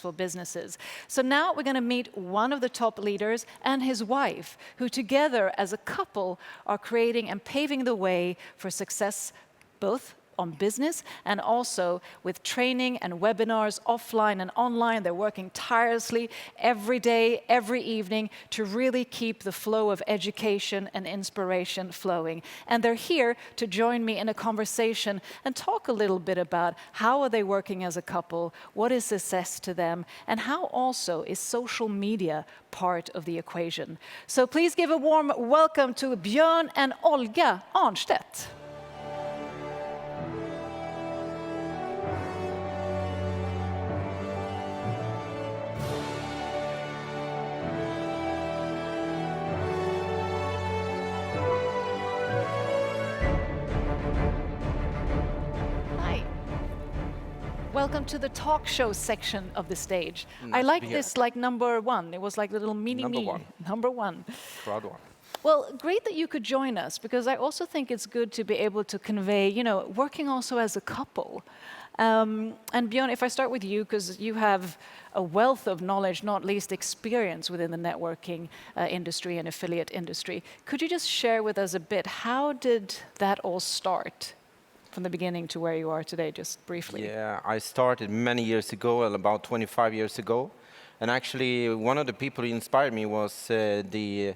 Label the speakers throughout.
Speaker 1: successful businesses. So now we're going to meet one of the top leaders and his wife, who together as a couple are creating and paving the way for success, both on business and also with training and webinars offline and online. They're working tirelessly every day, every evening to really keep the flow of education and inspiration flowing. And they're here to join me in a conversation and talk a little bit about how are they working as a couple, what is success to them, and how also is social media part of the equation. So please give a warm welcome to Björn and Olga Arnstedt. Welcome to the talk show section of the stage.
Speaker 2: Nice
Speaker 1: I like
Speaker 2: to be here.
Speaker 1: this like number one. It was like a little mini
Speaker 2: Number
Speaker 1: me.
Speaker 2: one.
Speaker 1: Number one.
Speaker 2: CROWD1.
Speaker 1: Well, great that you could join us, because I also think it's good to be able to convey, you know, working also as a couple. And Björn, if I start with you, because you have a wealth of knowledge, not least experience within the networking industry and affiliate industry. Could you just share with us a bit, how did that all start? From the beginning to where you are today, just briefly.
Speaker 2: Yeah, I started many years ago, about 25 years ago. And actually, one of the people who inspired me was the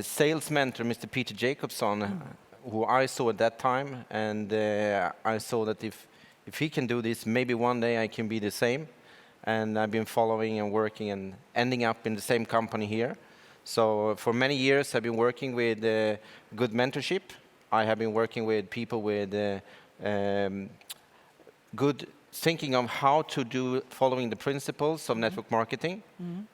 Speaker 2: sales mentor, Mr. Peter Jacobson, who I saw at that time. And I saw that if he can do this, maybe one day I can be the same. And I've been following and working and ending up in the same company here. So for many years, I've been working with good mentorship. I have been working with people with good thinking of how to do following the principles of network marketing.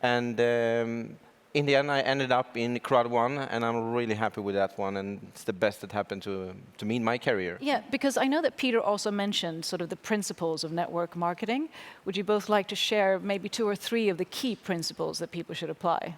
Speaker 2: And in the end, I ended up in CROWD1, and I'm really happy with that one. And it's the best that happened to me in my career.
Speaker 1: Yeah, because I know that Peter also mentioned sort of the principles of network marketing. Would you both like to share maybe 2 or 3 of the key principles that people should apply?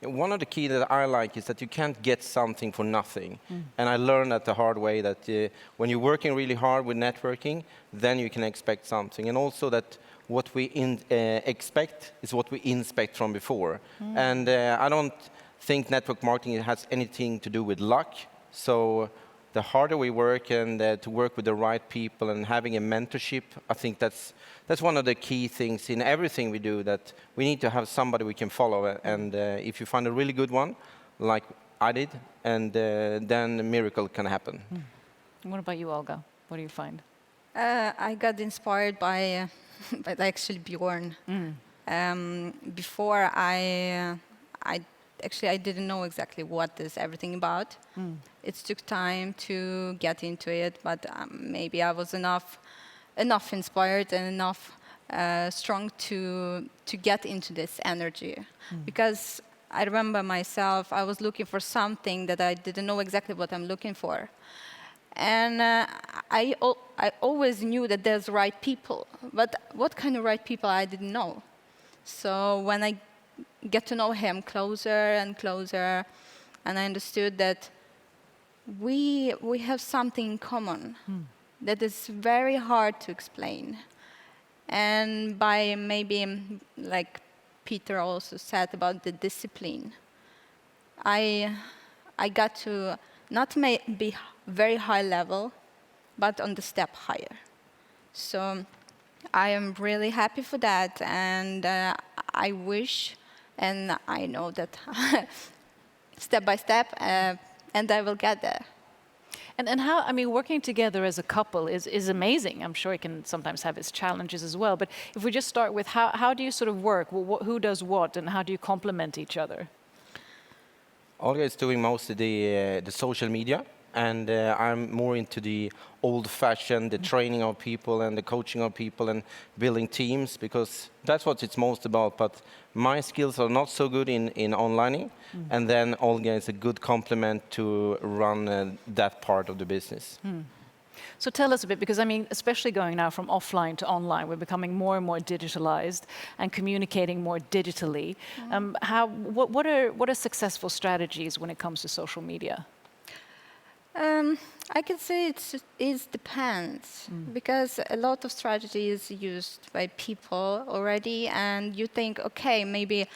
Speaker 2: One of the key that I like is that you can't get something for nothing. And I learned that the hard way, that when you're working really hard with networking, then you can expect something. And also that what we expect is what we inspect from before. And I don't think network marketing has anything to do with luck. So the harder we work and to work with the right people and having a mentorship, I think that's one of the key things in everything we do, that we need to have somebody we can follow. And if you find a really good one, like I did, and then a miracle can happen.
Speaker 1: What about you, Olga? What do you find?
Speaker 3: I got inspired by actually Björn. Before I didn't know exactly what is everything about. It took time to get into it, but maybe I was enough inspired and enough strong to get into this energy. Because I remember myself, I was looking for something that I didn't know exactly what I'm looking for. And I always knew that there's right people, but what kind of right people I didn't know. So when I get to know him closer and closer, and I understood that we have something in common that is very hard to explain. And by maybe, like Peter also said about the discipline, I got to not be very high level, but on the step higher. So I am really happy for that, and I wish, and I know that step by step, and I will get there.
Speaker 1: And how, I mean, working together as a couple is amazing. I'm sure it can sometimes have its challenges as well. But if we just start with how do you sort of work? Who does what, and how do you complement each other?
Speaker 2: Olga is doing most of the social media, and I'm more into the old-fashioned, the training of people and the coaching of people and building teams, because that's what it's most about. But my skills are not so good in onlining, and then Olga is a good complement to run that part of the business.
Speaker 1: So tell us a bit, because I mean, especially going now from offline to online, we're becoming more and more digitalized and communicating more digitally. What are successful strategies when it comes to social media?
Speaker 3: I could say it depends because a lot of strategy is used by people already, and you think, okay, maybe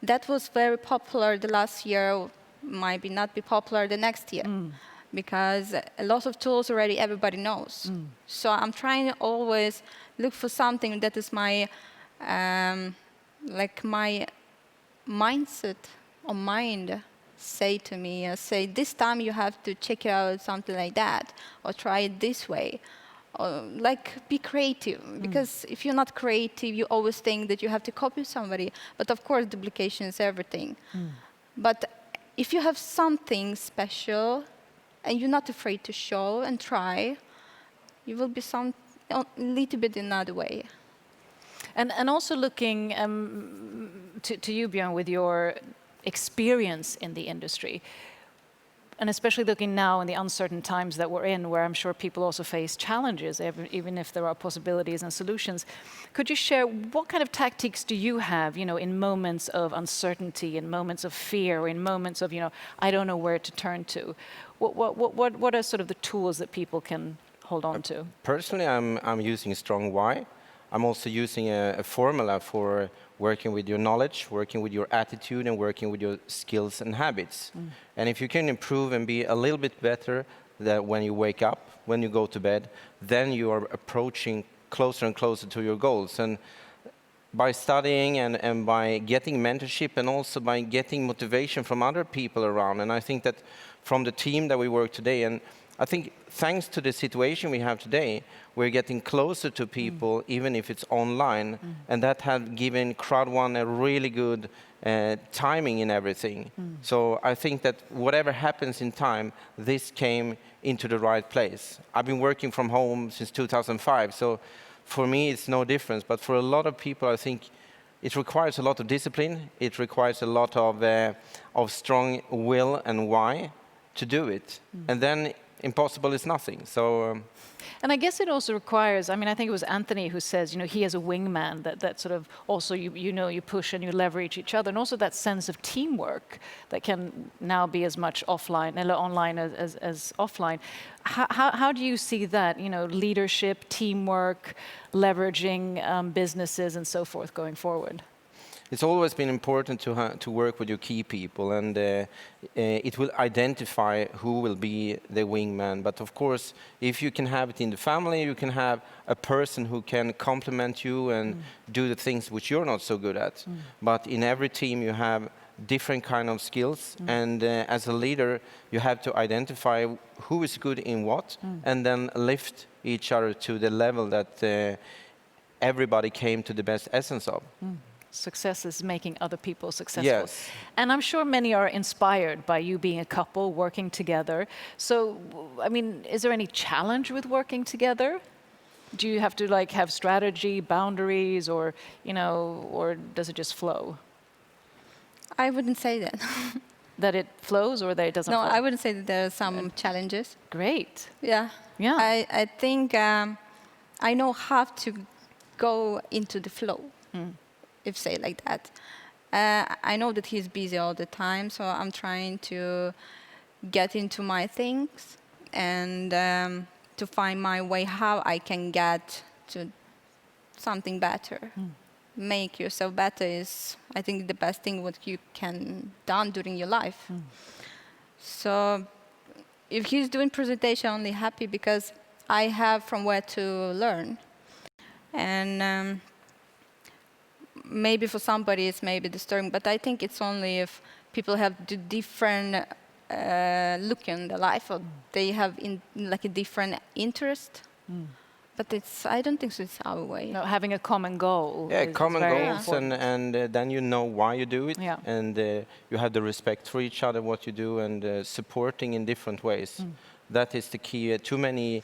Speaker 3: that was very popular the last year, might not be popular the next year, because a lot of tools already everybody knows. So I'm trying to always look for something that is my like my mindset or mind say to me, say this time you have to check it out, something like that, or try it this way, or like be creative, because if you're not creative you always think that you have to copy somebody, but of course duplication is everything. But if you have something special and you're not afraid to show and try, you will be a little bit another way.
Speaker 1: And also looking to you, Björn, with your experience in the industry, and especially looking now in the uncertain times that we're in, where I'm sure people also face challenges, even if there are possibilities and solutions. Could you share what kind of tactics do you have, in moments of uncertainty, in moments of fear, or in moments of, I don't know where to turn to? What are sort of the tools that people can hold on to?
Speaker 2: Personally, I'm using a strong why. I'm also using a formula for working with your knowledge, working with your attitude, and working with your skills and habits. And if you can improve and be a little bit better that when you wake up, when you go to bed, then you are approaching closer and closer to your goals. And by studying and by getting mentorship and also by getting motivation from other people around. And I think that from the team that we work today, and I think thanks to the situation we have today, we're getting closer to people, even if it's online, and that has given CROWD1 a really good timing in everything. So I think that whatever happens in time, this came into the right place. I've been working from home since 2005, so for me it's no difference. But for a lot of people, I think it requires a lot of discipline. It requires a lot of strong will and why to do it. And then impossible is nothing. So,
Speaker 1: and I guess it also requires, I think it was Anthony who says, he has a wingman that sort of also, you push and you leverage each other, and also that sense of teamwork that can now be as much online as offline. How do you see that, leadership, teamwork, leveraging businesses and so forth going forward?
Speaker 2: It's always been important to work with your key people, and it will identify who will be the wingman. But of course, if you can have it in the family, you can have a person who can complement you and do the things which you're not so good at. But in every team, you have different kind of skills, and as a leader, you have to identify who is good in what, and then lift each other to the level that everybody came to the best essence of.
Speaker 1: Success is making other people successful.
Speaker 2: Yes.
Speaker 1: And I'm sure many are inspired by you being a couple, working together. So, is there any challenge with working together? Do you have to have strategy, boundaries, or does it just flow?
Speaker 3: I wouldn't say that.
Speaker 1: That it flows or that it doesn't flow?
Speaker 3: No, I wouldn't say that there are some challenges.
Speaker 1: Great.
Speaker 3: Yeah. I think I know how to go into the flow. If say like that. I know that he's busy all the time, so I'm trying to get into my things and to find my way how I can get to something better. Make yourself better is, I think, the best thing what you can done during your life. So if he's doing presentation, I'm only happy because I have from where to learn. And maybe for somebody it's maybe disturbing, but I think it's only if people have the different look in their life, or they have a different interest. But I don't think so it's our way.
Speaker 1: No, having a common goal.
Speaker 2: Yeah,
Speaker 1: is
Speaker 2: common
Speaker 1: very
Speaker 2: goals,
Speaker 1: important.
Speaker 2: and then you know why you do it,
Speaker 1: Yeah.
Speaker 2: and you have the respect for each other, what you do, and supporting in different ways. That is the key. Too many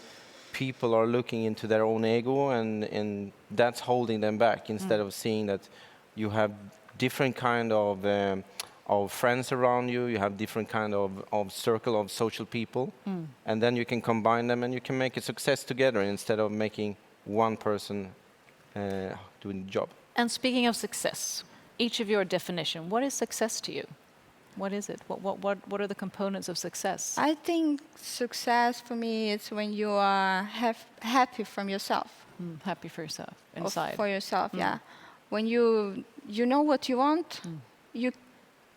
Speaker 2: people are looking into their own ego, and that's holding them back, instead of seeing that you have different kind of friends around you, you have different kind of circle of social people, and then you can combine them and you can make a success together instead of making one person doing the job.
Speaker 1: And speaking of success, each of your definition, what is success to you? What is it? What are the components of success?
Speaker 3: I think success for me is when you are happy from yourself.
Speaker 1: Happy for yourself,
Speaker 3: Or
Speaker 1: inside.
Speaker 3: for yourself, yeah. When you know what you want,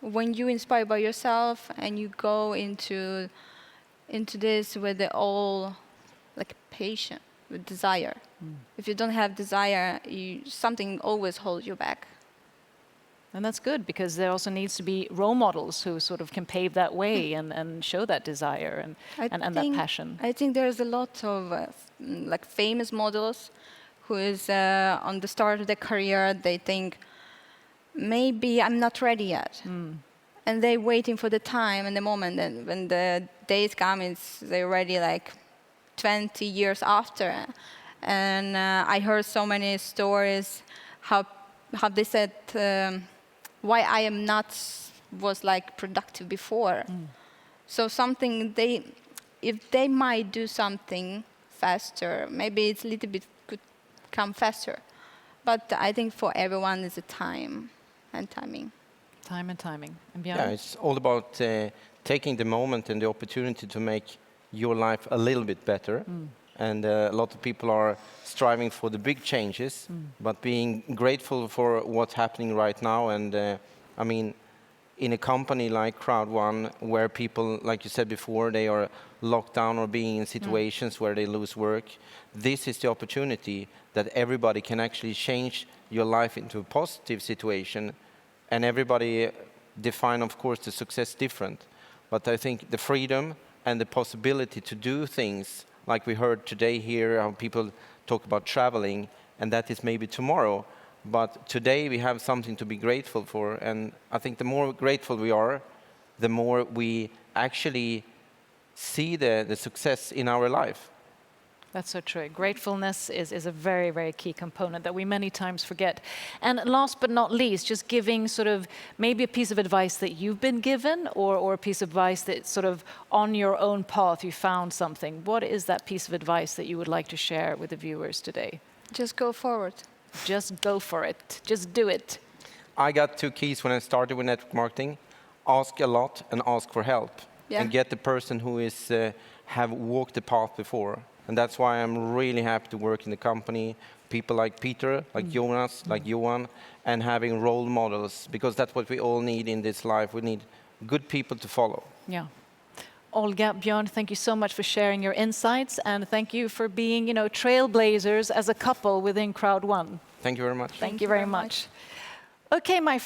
Speaker 3: when you inspire by yourself and you go into this with the all like passion, with desire. If you don't have desire, something always holds you back.
Speaker 1: And that's good, because there also needs to be role models who sort of can pave that way and show that desire and that passion.
Speaker 3: I think there's a lot of like famous models who is on the start of their career, they think, maybe I'm not ready yet. And they're waiting for the time and the moment, and when the days come, they're ready like 20 years after. And I heard so many stories how they said why I am not was like productive before. So if they might do something faster, maybe it's a little bit could come faster. But I think for everyone is a time and timing.
Speaker 1: Time and timing. And Björn?
Speaker 2: Yeah, it's all about taking the moment and the opportunity to make your life a little bit better. And a lot of people are striving for the big changes, but being grateful for what's happening right now. And I mean, in a company like CROWD1, where people, like you said before, they are locked down or being in situations where they lose work, this is the opportunity that everybody can actually change your life into a positive situation. And everybody define, of course, the success different. But I think the freedom and the possibility to do things, like we heard today here, how people talk about traveling, and that is maybe tomorrow. But today we have something to be grateful for. And I think the more grateful we are, the more we actually see the success in our life.
Speaker 1: That's so true. Gratefulness is a very, very key component that we many times forget. And last but not least, just giving sort of maybe a piece of advice that you've been given, or a piece of advice that sort of on your own path you found something. What is that piece of advice that you would like to share with the viewers today?
Speaker 3: Just go forward.
Speaker 1: Just go for it. Just do it.
Speaker 2: I got 2 keys when I started with network marketing. Ask a lot and ask for help.
Speaker 3: Yeah.
Speaker 2: And get the person who is have walked the path before. And that's why I'm really happy to work in the company. People like Peter, like Jonas, like Johan, and having role models, because that's what we all need in this life. We need good people to follow.
Speaker 1: Yeah. Olga, Björn, thank you so much for sharing your insights, and thank you for being, trailblazers as a couple within CROWD1.
Speaker 2: Thank you very much.
Speaker 1: Thank you very much. Okay, my